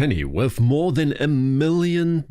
penny worth more than $1 million.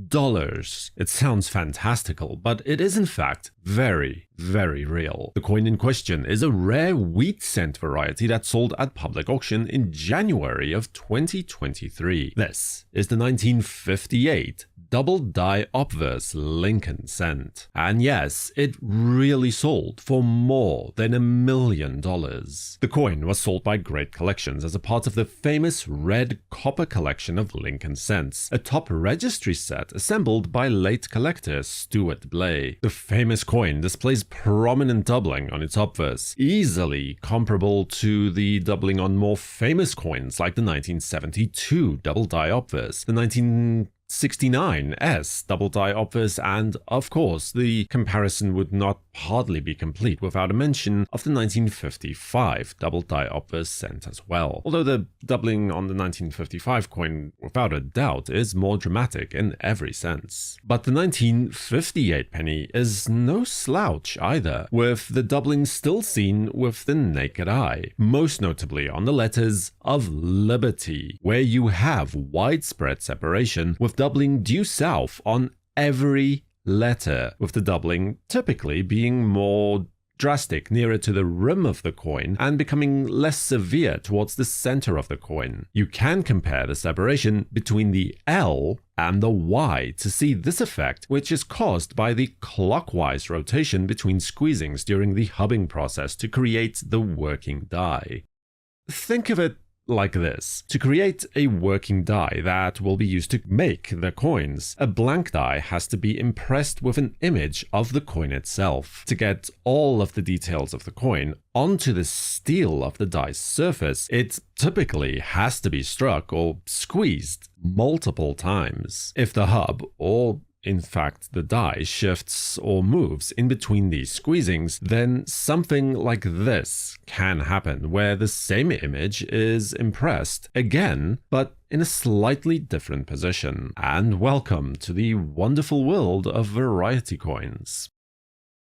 It sounds fantastical, but it is in fact very, very real. The coin in question is a rare wheat cent variety that sold at public auction in January of 2023. This is the 1958 double die obverse Lincoln cent. And yes, it really sold for more than $1 million. The coin was sold by Great Collections as a part of the famous red copper collection of Lincoln cents, a top registry set assembled by late collector Stuart Blay. The famous coin displays prominent doubling on its obverse, easily comparable to the doubling on more famous coins like the 1972 double die obverse, the 1969S double die obverse, and of course the comparison would not hardly be complete without a mention of the 1955 double die obverse cent as well, although the doubling on the 1955 coin without a doubt is more dramatic in every sense. But the 1958 penny is no slouch either, with the doubling still seen with the naked eye, most notably on the letters of Liberty, where you have widespread separation with doubling due south on every letter, with the doubling typically being more drastic nearer to the rim of the coin and becoming less severe towards the center of the coin. You can compare the separation between the L and the Y to see this effect, which is caused by the clockwise rotation between squeezings during the hubbing process to create the working die. Think of it like this. To create a working die that will be used to make the coins, a blank die has to be impressed with an image of the coin itself. To get all of the details of the coin onto the steel of the die's surface, it typically has to be struck or squeezed multiple times. If the hub, or in fact the die, shifts or moves in between these squeezings, then something like this can happen, where the same image is impressed again, but in a slightly different position. And welcome to the wonderful world of variety coins.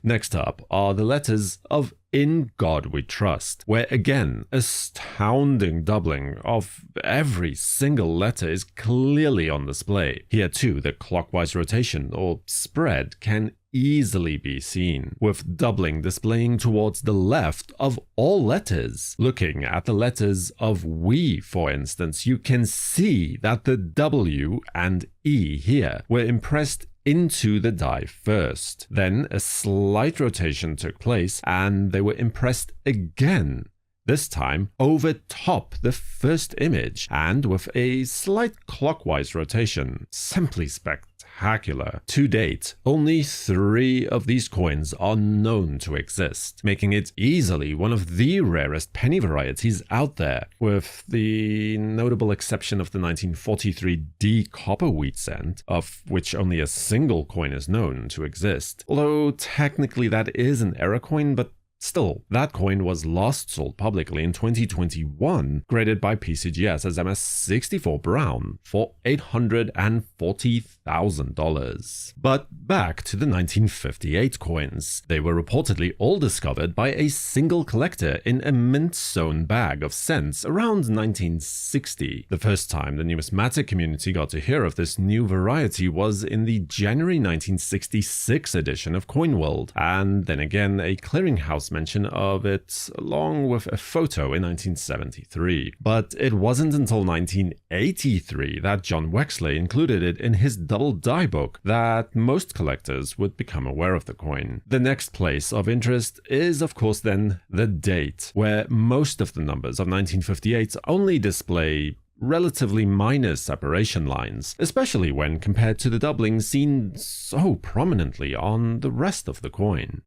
Next up are the letters of In God We Trust, where again, astounding doubling of every single letter is clearly on display. Here too, the clockwise rotation or spread can easily be seen, with doubling displaying towards the left of all letters. Looking at the letters of we, for instance, you can see that the W and E here were impressed into the die first. Then a slight rotation took place and they were impressed again, this time over top the first image and with a slight clockwise rotation. Simply spectacular. To date, only 3 of these coins are known to exist, making it easily one of the rarest penny varieties out there, with the notable exception of the 1943 D copper wheat cent, of which only a single coin is known to exist. Although technically that is an error coin, but still, that coin was last sold publicly in 2021, graded by PCGS as MS64 Brown for $840,000. But back to the 1958 coins. They were reportedly all discovered by a single collector in a mint-sewn bag of cents around 1960. The first time the numismatic community got to hear of this new variety was in the January 1966 edition of Coin World, and then again a clearinghouse mention of it along with a photo in 1973. But it wasn't until 1983 that John Wexler included it in his double die book that most collectors would become aware of the coin. The next place of interest is of course then the date, where most of the numbers of 1958 only display relatively minor separation lines, especially when compared to the doubling seen so prominently on the rest of the coin.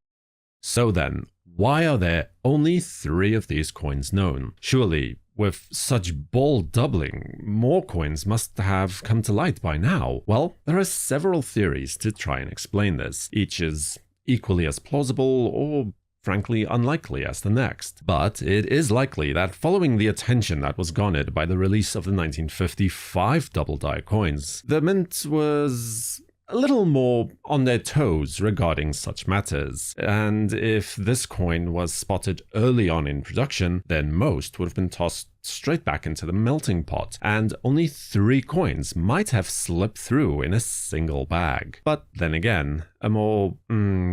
So then, why are there only 3 of these coins known? Surely, with such bold doubling, more coins must have come to light by now. Well, there are several theories to try and explain this. Each is equally as plausible or frankly unlikely as the next. But it is likely that following the attention that was garnered by the release of the 1955 double die coins, the mint was a little more on their toes regarding such matters, and if this coin was spotted early on in production, then most would have been tossed straight back into the melting pot, and only 3 coins might have slipped through in a single bag. But then again, a more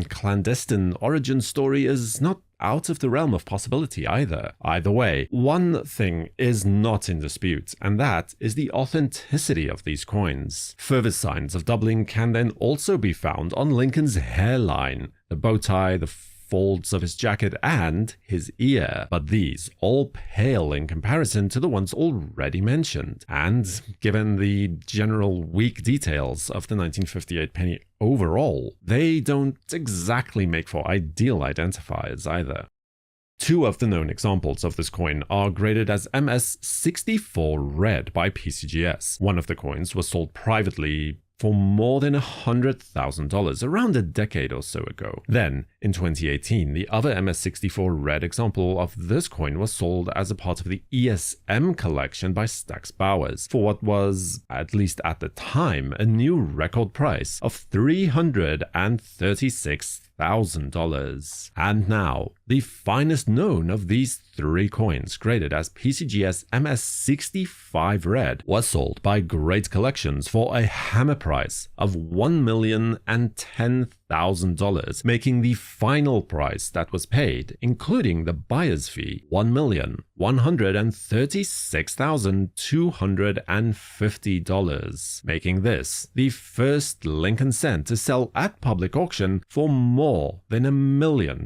clandestine origin story is not out of the realm of possibility either. Either way, one thing is not in dispute, and that is the authenticity of these coins. Further signs of doubling can then also be found on Lincoln's hairline, the bow tie, the folds of his jacket, and his ear, but these all pale in comparison to the ones already mentioned, and given the general weak details of the 1958 penny overall, they don't exactly make for ideal identifiers either. 2 of the known examples of this coin are graded as MS64 red by PCGS. One of the coins was sold privately for more than $100,000 around a decade or so ago. Then, in 2018, the other MS64 red example of this coin was sold as a part of the ESM collection by Stax Bowers for what was, at least at the time, a new record price of $336,000. And now, the finest known of these 3 coins, graded as PCGS MS65 red, was sold by Great Collections for a hammer price of $1,010,000, making the final price that was paid, including the buyer's fee, $1,136,250, making this the first Lincoln cent to sell at public auction for more than $1 million.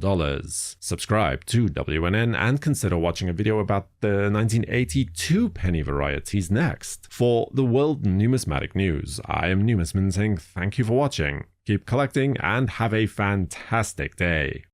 Subscribe to WNN and consider watching a video about the 1982 penny varieties next. For the World Numismatic News, I am Numisman saying thank you for watching, keep collecting, and have a fantastic day.